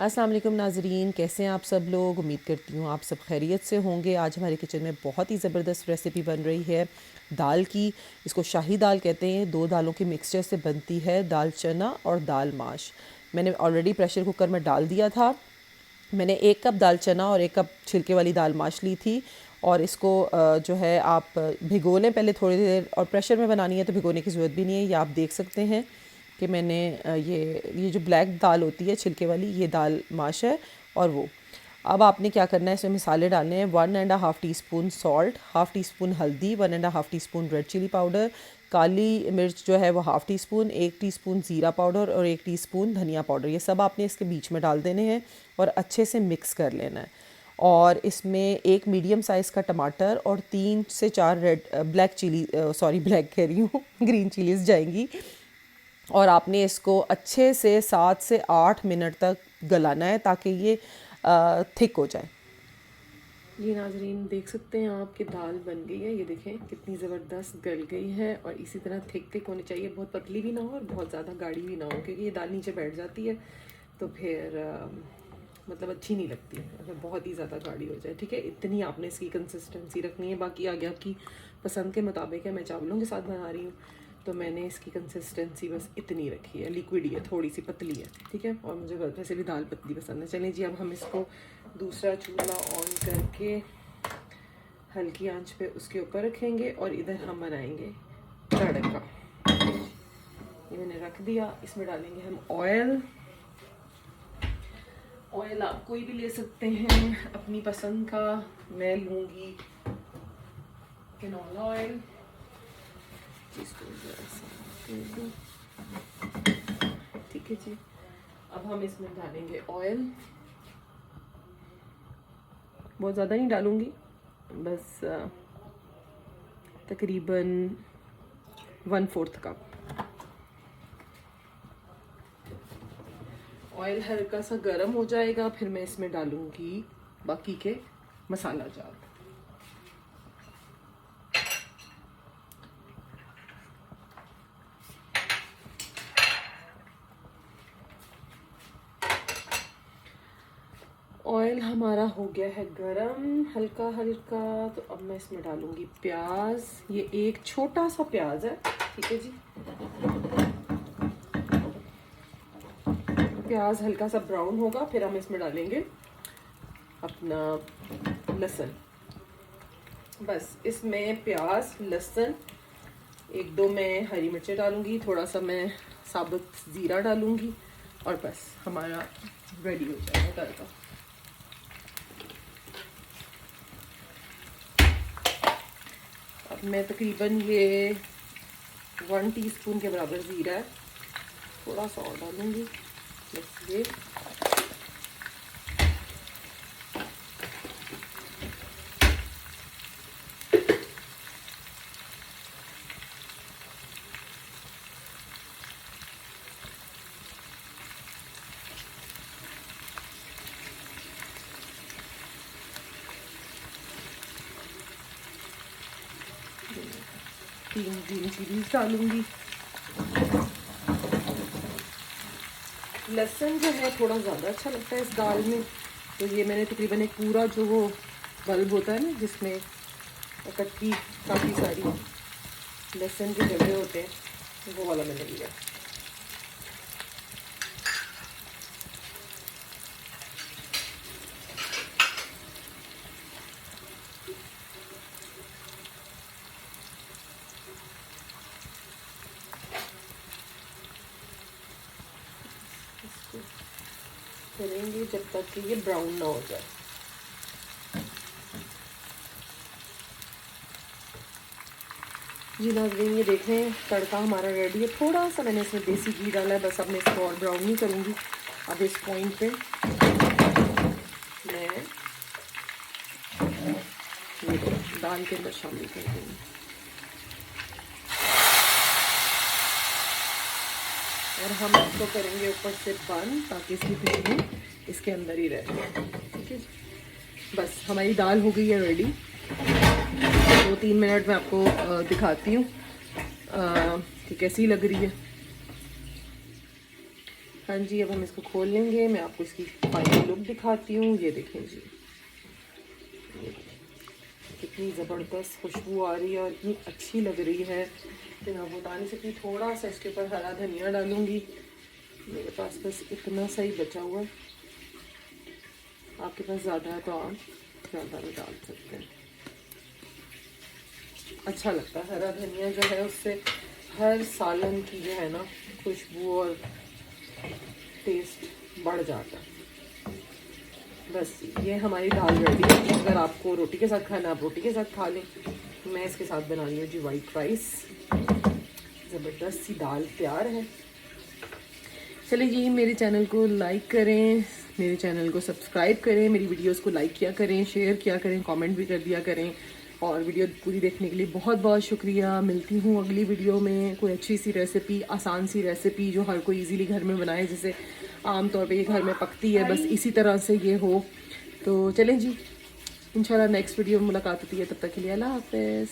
अस्सलाम वालेकुम नाज़रीन, कैसे हैं आप सब लोग। उम्मीद करती हूँ आप सब खैरियत से होंगे। आज हमारे किचन में बहुत ही ज़बरदस्त रेसिपी बन रही है दाल की। इसको शाही दाल कहते हैं। दो दालों के मिक्सचर से बनती है, दाल चना और दाल माश। मैंने ऑलरेडी प्रेशर कुकर में डाल दिया था। मैंने 1 कप दाल चना और 1 कप छिलके वाली दाल माश ली थी। और इसको जो है आप भिगो लें पहले थोड़ी देर। और प्रेशर में बनानी है तो भिगोने की ज़रूरत भी नहीं है। ये आप देख सकते हैं कि मैंने ये जो ब्लैक दाल होती है छिलके वाली, ये दाल माश है। और वो अब आपने क्या करना है, इसमें मसाले डालने हैं। 1.5 teaspoon salt, half tea spoon हल्दी, 1.5 टीस्पून रेड चिली पाउडर, काली मिर्च जो है वो हाफ़ टी स्पून, 1 टीस्पून ज़ीरा पाउडर और 1 टीस्पून धनिया पाउडर। ये सब आपने इसके बीच में डाल देने हैं और अच्छे से मिक्स कर लेना है। और इसमें 1 मीडियम साइज़ का टमाटर और 3 से 4 ब्लैक चिली, सॉरी ब्लैक कह रही हूँ ग्रीन चिलीज़ जाएंगी। और आपने इसको अच्छे से 7 से 8 मिनट तक गलाना है ताकि ये थिक हो जाए। ये नाजरीन देख सकते हैं आप कि दाल बन गई है। ये देखें कितनी ज़बरदस्त गल गई है। और इसी तरह थिक होनी चाहिए, बहुत पतली भी ना हो और बहुत ज़्यादा गाढ़ी भी ना हो, क्योंकि ये दाल नीचे बैठ जाती है तो फिर मतलब अच्छी नहीं लगती है अगर बहुत ही ज़्यादा गाढ़ी हो जाए। ठीक है, इतनी आपने इसकी कंसिस्टेंसी रखनी है। बाकी आगे आपकी पसंद के मुताबिक है। मैं चावलों के साथ बना रही हूँ तो मैंने इसकी कंसिस्टेंसी बस इतनी रखी है, लिक्विड ही है, थोड़ी सी पतली है। ठीक है, और मुझे वैसे भी दाल पतली पसंद है। चलिए जी, अब हम इसको दूसरा चूल्हा ऑन करके हल्की आंच पे उसके ऊपर रखेंगे और इधर हम बनाएंगे तड़का। ये मैंने रख दिया। इसमें डालेंगे हम ऑयल। ऑयल आप कोई भी ले सकते हैं अपनी पसंद का। मैं लूँगी कैनोला ऑयल। ठीक है जी, अब हम इसमें डालेंगे ऑयल। बहुत ज़्यादा नहीं डालूँगी, बस तकरीबन 1/4 कप। ऑयल हल्का सा गर्म हो जाएगा, फिर मैं इसमें डालूँगी बाकी के मसाला जार। ऑयल हमारा हो गया है गरम हल्का हल्का। तो अब मैं इसमें डालूंगी प्याज। ये एक छोटा सा प्याज है। ठीक है जी, प्याज हल्का सा ब्राउन होगा, फिर हम इसमें डालेंगे अपना लहसुन। बस इसमें प्याज, लहसुन, 1-2 मैं हरी मिर्चें डालूंगी, थोड़ा सा मैं साबुत ज़ीरा डालूंगी और बस हमारा रेडी हो जाएगा तड़का। अब मैं तकरीबन ये 1 टीस्पून के बराबर ज़ीरा है, थोड़ा सा और डालूंगी बस। ये तीन ग्रीन चिलीज डालूंगी। लहसुन जो है थोड़ा ज़्यादा अच्छा लगता है इस दाल में, तो ये मैंने तकरीबन एक पूरा जो वो बल्ब होता है ना जिसमें इकट्ठी काफ़ी सारी लहसुन के डब्बे होते हैं, वो वाला मैंने लिया। करेंगे जब तक कि ये ब्राउन ना हो जाए। जी नाज़रीन, ये देख रहे हैं तड़का हमारा रेडी है। थोड़ा सा मैंने इसमें देसी घी डाला है, बस अब मैं इसको और ब्राउन नहीं करूँगी। अब इस पॉइंट पे मैं ये दाल के अंदर शामिल कर दूँगी। और हम इसको करेंगे ऊपर से बंद ताकि इसकी खुशबू इसके अंदर ही रहे। ठीक है, बस हमारी दाल हो गई है रेडी। 2-3 मिनट में आपको दिखाती हूँ कि कैसी लग रही है। हाँ जी, अब हम इसको खोल लेंगे। मैं आपको इसकी फाइनल लुक दिखाती हूँ। ये देखें जी, कितनी ज़बरदस्त खुशबू आ रही है और इतनी अच्छी लग रही है कि मैं बता नहीं सकती। थोड़ा सा इसके ऊपर हरा धनिया डालूँगी। मेरे पास बस इतना सा ही बचा हुआ है, आपके पास ज़्यादा है तो आप ज़्यादा भी डाल सकते हैं। अच्छा लगता है हरा धनिया जो है, उससे हर सालन की जो है ना खुशबू और टेस्ट बढ़ जाता है। बस ये हमारी दाल रेडी है। अगर आपको रोटी के साथ खाना, आप रोटी के साथ खा लें। मैं इसके साथ बना रही हूँ जी वाइट राइस। ज़बरदस्त सी दाल तैयार है। चलिए जी, मेरे चैनल को लाइक करें, मेरे चैनल को सब्सक्राइब करें, मेरी वीडियोस को लाइक किया करें, शेयर किया करें, कमेंट भी कर दिया करें। और वीडियो पूरी देखने के लिए बहुत बहुत शुक्रिया। मिलती हूँ अगली वीडियो में कोई अच्छी सी रेसिपी, आसान सी रेसिपी जो हर कोई इजीली घर में बनाए, जैसे आमतौर पे ये घर में पकती है, बस इसी तरह से ये हो। तो चलें जी, इंशाल्लाह नेक्स्ट वीडियो में मुलाकात होती है। तब तक के लिए अल्लाह हाफ़िज़।